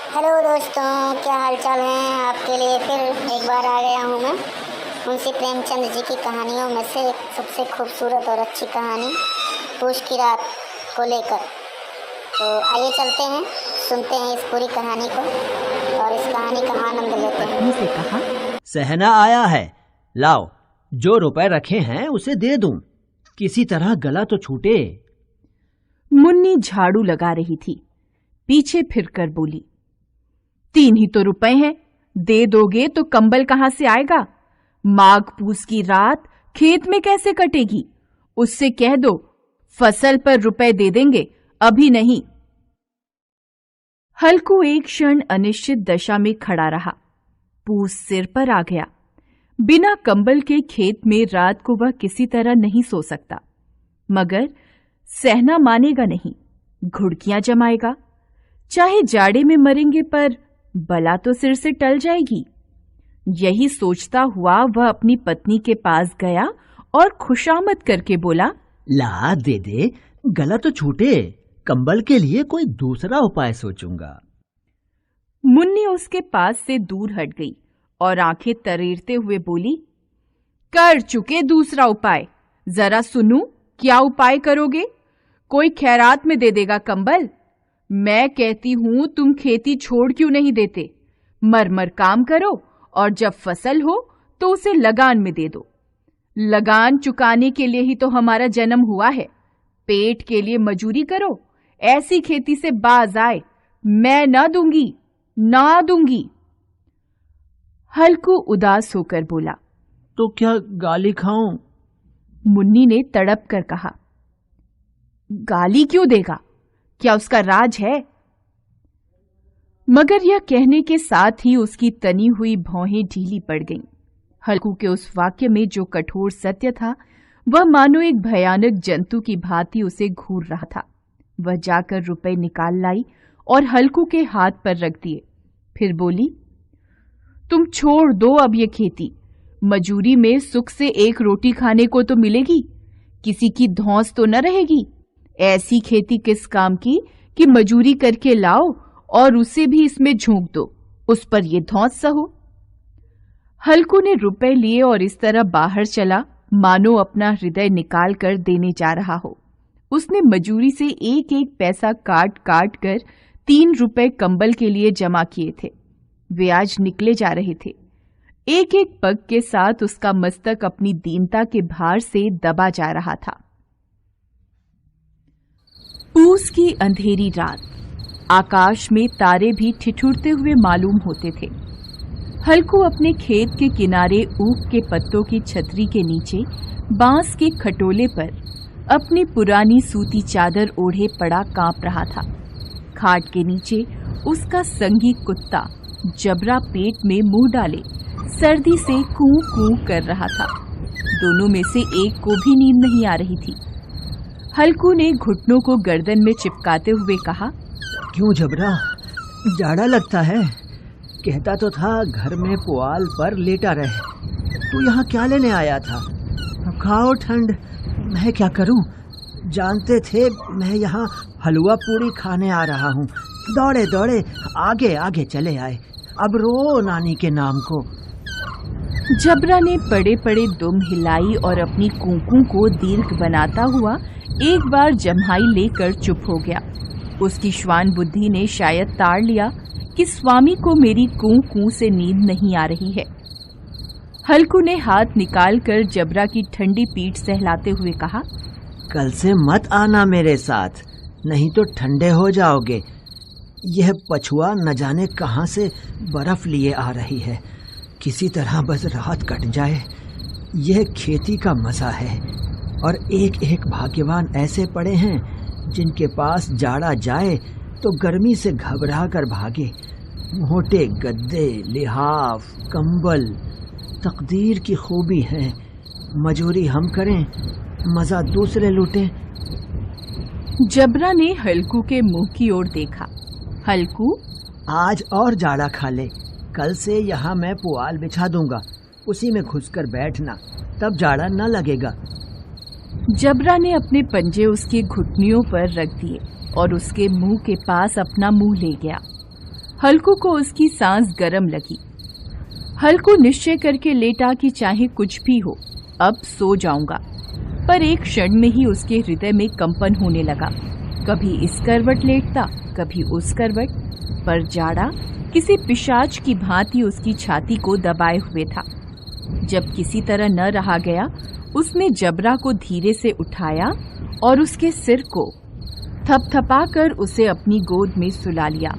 Hello दोस्तों, क्या हाल चाल है। आपके लिए फिर एक बार आ गया हूँ मैं मुंशी प्रेमचंद जी की कहानियों में से सबसे खूबसूरत और अच्छी कहानी पूछ की रात को लेकर। तो आइए चलते हैं, सुनते हैं इस पूरी कहानी को और इस कहानी का आनंद लेते हैं। पत्नी से कहा, सहना आया है, लाओ जो रुपए रखे हैं उसे दे दूं, किसी तरह गला तो छूटे। मुन्नी झाड़ू लगा रही थी, पीछे फिरकर बोली, 3 ही तो रुपए हैं, दे दोगे तो कंबल कहां से आएगा? माघ पूस की रात खेत में कैसे कटेगी? उससे कह दो फसल पर रुपए दे देंगे, अभी नहीं। हल्कू एक क्षण अनिश्चित दशा में खड़ा रहा। पूस सिर पर आ गया। बिना कंबल के खेत में रात को वह किसी तरह नहीं सो सकता, मगर सहना मानेगा नहीं, घुड़कियां जमाएगा। चाहे जाड़े में मरेंगे पर बला तो सिर से टल जाएगी। यही सोचता हुआ वह अपनी पत्नी के पास गया और खुशामद करके बोला, ला दे दे, गला तो छूटे, कंबल के लिए कोई दूसरा उपाय सोचूंगा। मुन्नी उसके पास से दूर हट गई और आंखें तरेरते हुए बोली, कर चुके दूसरा उपाय, जरा सुनूं क्या उपाय करोगे? कोई खैरात में दे देगा कंबल? मैं कहती हूं तुम खेती छोड़ क्यों नहीं देते? मर काम करो और जब फसल हो तो उसे लगान में दे दो। लगान चुकाने के लिए ही तो हमारा जन्म हुआ है, पेट के लिए मजूरी करो। ऐसी खेती से बाज आए, मैं ना दूंगी। हल्कू उदास होकर बोला, तो क्या गाली खाऊं? मुन्नी ने तड़प कर कहा, गाली क्यों देगा? क्या उसका राज है? मगर यह कहने के साथ ही उसकी तनी हुई भौहें ढीली पड़ गईं। हल्कू के उस वाक्य में जो कठोर सत्य था, वह मानो एक भयानक जंतु की भांति उसे घूर रहा था। वह जाकर रुपए निकाल लाई और हल्कू के हाथ पर रख दिए। फिर बोली, तुम छोड़ दो अब ये खेती। मजूरी में सुख से एक रोटी खाने को तो मिलेगी, किसी की धौंस तो न रहेगी। ऐसी खेती किस काम की कि मजूरी करके लाओ और उसे भी इसमें झोंक दो, उस पर ये धौंस सहो। हल्कू ने रुपए लिए और इस तरह बाहर चला मानो अपना हृदय निकाल कर देने जा रहा हो। उसने मजूरी से एक एक पैसा काट काट कर 3 रुपए कंबल के लिए जमा किए थे। वे आज निकले जा रहे थे। एक एक पग के साथ उसका मस्तक अपनी दीनता के भार से दबा जा रहा था। पूस की अंधेरी रात, आकाश में तारे भी ठिठुरते हुए मालूम होते थे। हल्कू अपने खेत के किनारे ऊख के पत्तों की छतरी के नीचे बांस के खटोले पर अपनी पुरानी सूती चादर ओढ़े पड़ा कांप रहा था। खाट के नीचे उसका संगी कुत्ता जबरा पेट में मुंह डाले सर्दी से कूं कूं कर रहा था। दोनों में से एक को भी नींद नहीं आ रही थी। हल्कू ने घुटनों को गर्दन में चिपकाते हुए कहा, क्यों जबरा, जाड़ा लगता है? कहता तो था घर में पुआल पर लेटा रहे। तू यहाँ क्या लेने आया था? खाओ ठंड, मैं क्या करूं? जानते थे मैं यहाँ हलवा पूरी खाने आ रहा हूँ। दौड़े दौड़े आगे आगे चले आए, अब रो नानी के नाम को। जबरा ने पड़े पड़े दुम हिलाई और अपनी कूकू को दीर्घ बनाता हुआ एक बार जम्हाई लेकर चुप हो गया। उसकी श्वान बुद्धि ने शायद ताड़ लिया कि स्वामी को मेरी कूं से नींद नहीं आ रही है। हल्कू ने हाथ निकालकर जबरा की ठंडी पीठ सहलाते हुए कहा, कल से मत आना मेरे साथ, नहीं तो ठंडे हो जाओगे। यह पछुआ न जाने कहां से बर्फ लिए आ रही है। किसी तरह बस रात कट जाए। यह खेती का मजा है और एक एक भाग्यवान ऐसे पड़े हैं जिनके पास जाड़ा जाए तो गर्मी से घबरा कर भागे। मोटे गद्दे, लिहाफ, कंबल तकदीर की खूबी है। मजूरी हम करें, मजा दूसरे लूटें। जबरा ने हल्कू के मुंह की ओर देखा। हल्कू, आज और जाड़ा खा ले, कल से यहाँ मैं पुआल बिछा दूंगा, उसी में घुसकर बैठना, तब जाड़ा न लगेगा। जबरा ने अपने पंजे उसके घुटनियों पर रख दिए और उसके मुंह के पास अपना मुंह ले गया। हल्कू को उसकी सांस गर्म लगी। हल्कू निश्चय करके लेटा कि चाहे कुछ भी हो अब सो जाऊंगा, पर एक क्षण में ही उसके हृदय में कंपन होने लगा। कभी इस करवट लेटता, कभी उस करवट, पर जाड़ा किसी पिशाच की भांति उसकी छाती को दबाए हुए था। जब किसी तरह न रहा गया, उसने जबरा को धीरे से उठाया और उसके सिर को थपथपाकर उसे अपनी गोद में सुला लिया।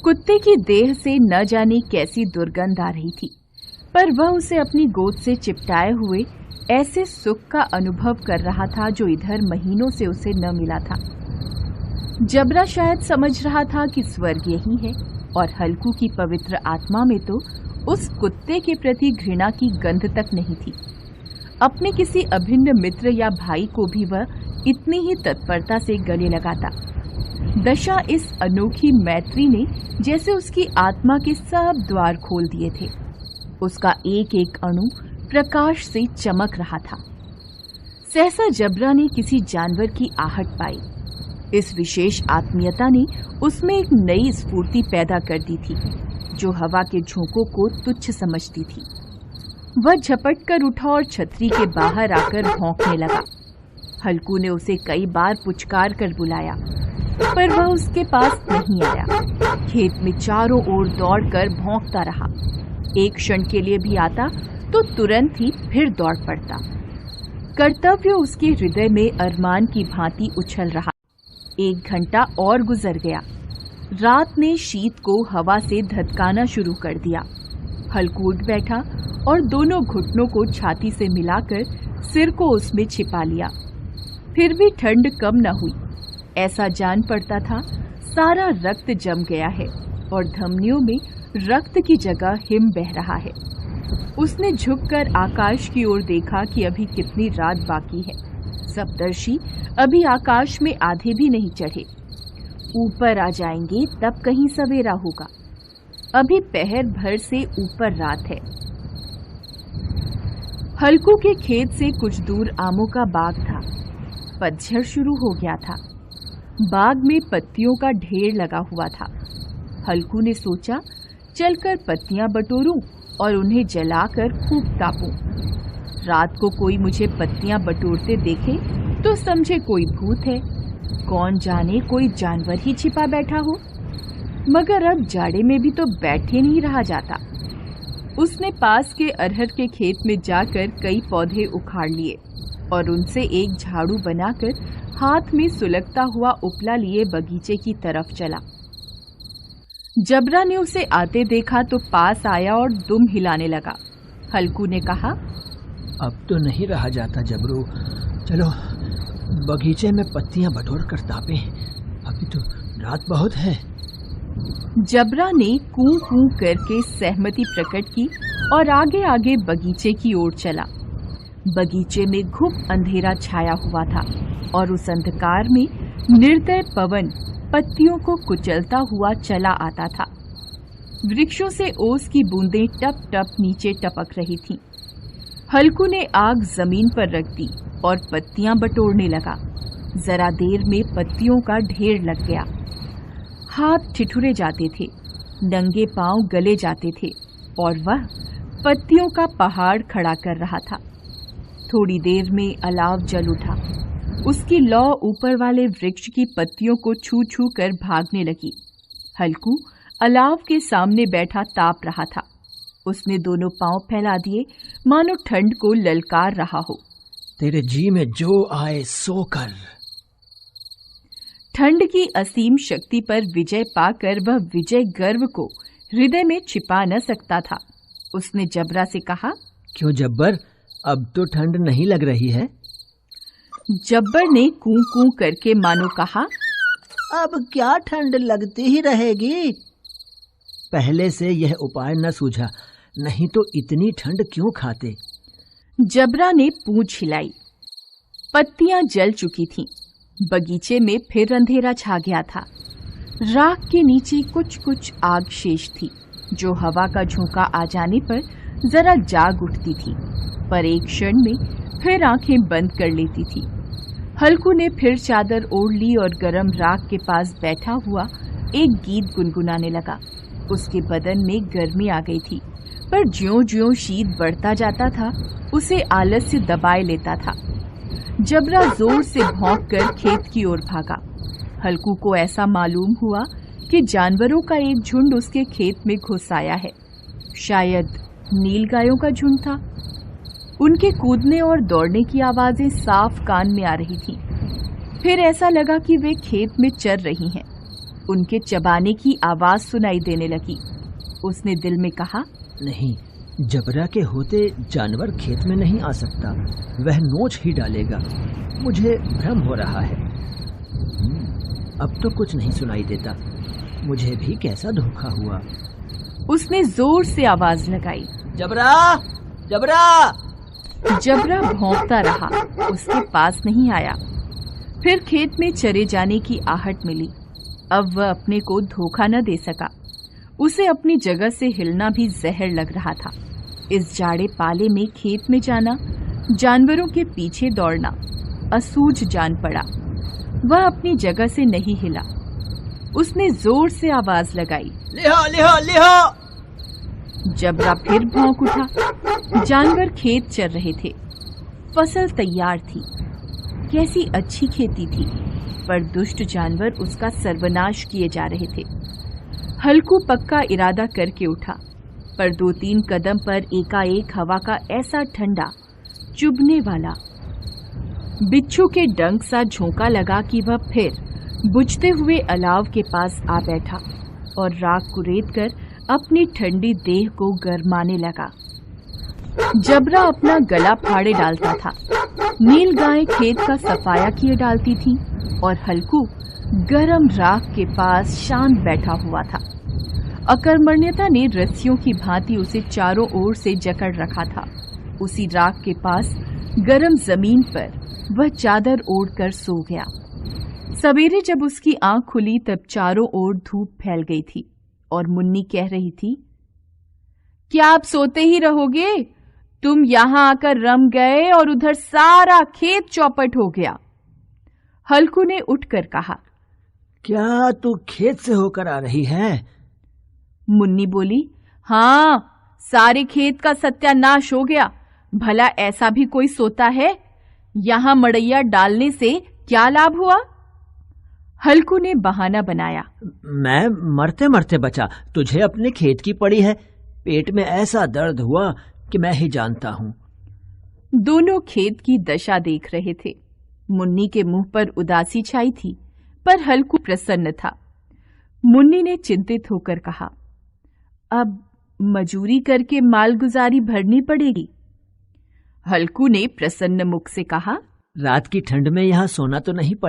कुत्ते की देह से न जाने कैसी दुर्गंध आ रही थी, पर वह उसे अपनी गोद से चिपटाए हुए ऐसे सुख का अनुभव कर रहा था जो इधर महीनों से उसे न मिला था। जबरा शायद समझ रहा था कि स्वर्ग यही है, और हल्कू की पवित्र आत्मा में तो उस कुत्ते के प्रति घृणा की गंध तक नहीं थी। अपने किसी अभिन्न मित्र या भाई को भी वह इतनी ही तत्परता से गले लगाता। दशा इस अनोखी मैत्री ने जैसे उसकी आत्मा के सब द्वार खोल दिए थे। उसका एक एक अणु प्रकाश से चमक रहा था। सहसा जबरा ने किसी जानवर की आहट पाई। इस विशेष आत्मीयता ने उसमें एक नई स्फूर्ति पैदा कर दी थी, जो हवा के झोंकों को तुच्छ समझती थी। वह झपट कर उठा और छतरी के बाहर आकर भौंकने लगा। हल्कू ने उसे कई बार पुचकार कर बुलाया, पर वह उसके पास नहीं आया। खेत में चारों ओर दौड़कर भौंकता रहा। एक क्षण के लिए भी आता तो तुरंत ही फिर दौड़ पड़ता। कर्तव्य उसके हृदय में अरमान की भांति उछल रहा। 1 घंटा और गुजर गया। रात ने शीत को हवा से धधकाना शुरू कर दिया। हल्कू उठ बैठा और दोनों घुटनों को छाती से मिलाकर सिर को उसमें छिपा लिया। फिर भी ठंड कम न हुई। ऐसा जान पड़ता था सारा रक्त जम गया है और धमनियों में रक्त की जगह हिम बह रहा है। उसने झुककर आकाश की ओर देखा कि अभी कितनी रात बाकी है। सप्तर्षि अभी आकाश में आधे भी नहीं चढ़े। ऊपर आ जाएंगे तब कहीं सवेरा होगा। अभी पहर भर से ऊपर रात है। हल्कू के खेत से कुछ दूर आमों का बाग था। पतझड़ शुरू हो गया था। बाग में पत्तियों का ढेर लगा हुआ था। हल्कू ने सोचा चलकर पत्तियां बटोरूं और उन्हें जलाकर खूब तापूं। रात को कोई मुझे पत्तियां बटोरते देखे तो समझे कोई भूत है, कौन जाने कोई जानवर ही छिपा बैठा हो। मगर अब जाड़े में भी तो बैठे नहीं रहा जाता। उसने पास के अरहर के खेत में जाकर कई पौधे उखाड़ लिए और उनसे एक झाड़ू बनाकर हाथ में सुलगता हुआ उपला लिए बगीचे की तरफ चला। जबरा ने उसे आते देखा तो पास आया और दुम हिलाने लगा। हल्कू ने कहा, अब तो नहीं रहा जाता जबरू, चलो बगीचे में पत्तियां बटोर कर तापें, अभी तो रात बहुत है। जबरा ने कूं कूं करके सहमति प्रकट की और आगे आगे बगीचे की ओर चला। बगीचे में घुप अंधेरा छाया हुआ था और उस अंधकार में निर्दय पवन पत्तियों को कुचलता हुआ चला आता था। वृक्षों से ओस की बूंदें टप टप नीचे टपक रही थीं। हल्कू ने आग जमीन पर रख दी और पत्तियां बटोरने लगा। जरा देर में पत्तियों का ढेर लग गया। हाथ ठिठुरे जाते थे, नंगे पांव गले जाते थे और वह पत्तियों का पहाड़ खड़ा कर रहा था। थोड़ी देर में अलाव जल उठा। उसकी लौ ऊपर वाले वृक्ष की पत्तियों को छू छू कर भागने लगी। हल्कू अलाव के सामने बैठा ताप रहा था। उसने दोनों पांव फैला दिए मानो ठंड को ललकार रहा हो। तेरे जी में जो आए सो कर। ठंड की असीम शक्ति पर विजय पाकर वह विजय गर्व को हृदय में छिपा न सकता था। उसने जबरा से कहा, क्यों जब्बर, अब तो ठंड नहीं लग रही है? जब्बर ने कूं कूं करके मानो कहा, अब क्या ठंड लगती ही रहेगी। पहले से यह उपाय न सूझा, नहीं तो इतनी ठंड क्यों खाते। जबरा ने पूंछ हिलाई। पत्तियां जल चुकी थीं। बगीचे में फिर अंधेरा छा गया था। राख के नीचे कुछ कुछ आग शेष थी, जो हवा का झोंका आ जाने पर जरा जाग उठती थी, पर एक क्षण में फिर आंखें बंद कर लेती थी। हल्कू ने फिर चादर ओढ़ ली और गरम राख के पास बैठा हुआ एक गीत गुनगुनाने लगा। उसके बदन में गर्मी आ गई थी, पर ज्यों-ज्यों शीत बढ़ता जाता था उसे आलस्य दबाए लेता था। जबरा जोर से भौंककर खेत की ओर भागा। हल्कू को ऐसा मालूम हुआ कि जानवरों का एक झुंड उसके खेत में घुस आया है। शायद नीलगायों का झुंड था। उनके कूदने और दौड़ने की आवाजें साफ कान में आ रही थीं। फिर ऐसा लगा कि वे खेत में चर रही हैं। उनके चबाने की आवाज सुनाई देने लगी। उसने दिल में कहा, नहीं, जबरा के होते जानवर खेत में नहीं आ सकता, वह नोच ही डालेगा। मुझे भ्रम हो रहा है। अब तो कुछ नहीं सुनाई देता। मुझे भी कैसा धोखा हुआ। उसने जोर से आवाज लगाई, जबरा, जबरा। जबरा भौंकता रहा, उसके पास नहीं आया। फिर खेत में चरे जाने की आहट मिली। अब वह अपने को धोखा न दे सका। उसे अपनी जगह से हिलना भी जहर लग रहा था। इस जाड़े पाले में खेत में जाना, जानवरों के पीछे दौड़ना असूझ जान पड़ा। वह अपनी जगह से नहीं हिला। उसने जोर से आवाज लगाई, लिहो, लिहो, लिहो। जबरा फिर भौंक उठा। जानवर खेत चर रहे थे। फसल तैयार थी। कैसी अच्छी खेती थी, पर दुष्ट जानवर उसका सर्वनाश किए जा रहे थे। हल्कू पक्का इरादा करके उठा, पर 2-3 कदम पर एकाएक हवा का ऐसा ठंडा, चुभने वाला, बिच्छू के डंक सा झोंका लगा कि वह फिर बुझते हुए अलाव के पास आ बैठा और राख कुरेद कर अपनी ठंडी देह को गरमाने लगा। जबरा अपना गला फाड़े डालता था। नीलगाय खेत का सफाया किए डालती थी और हल्कू गरम राख के पास शांत बैठा हुआ था। अकर्मण्यता ने रस्सियों की भांति उसे चारों ओर से जकड़ रखा था। उसी राख के पास गरम जमीन पर वह चादर ओढ़कर सो गया। सवेरे जब उसकी आंख खुली तब चारों ओर धूप फैल गई थी और मुन्नी कह रही थी, क्या आप सोते ही रहोगे? तुम यहां आकर रम गए और उधर सारा खेत चौपट हो गया। हल्कू ने उठकर कहा, क्या तू खेत से होकर आ रही है? मुन्नी बोली, हाँ, सारे खेत का सत्यानाश हो गया। भला ऐसा भी कोई सोता है? यहां मड़ैया डालने से क्या लाभ हुआ? हल्कू ने बहाना बनाया, मैं मरते मरते बचा। तुझे अपने खेत की पड़ी है। पेट में ऐसा दर्द हुआ कि मैं ही जानता हूँ। दोनों खेत की दशा देख रहे थे। मुन्नी के मुंह पर उदासी छाई थी, पर हल्कू प्रसन्न था। मुन्नी ने चिंतित होकर कहा, अब मजूरी करके मालगुजारी भरनी पड़ेगी। हल्कू ने प्रसन्न मुख से कहा, रात की ठंड में यहाँ सोना तो नहीं पड़ेगा।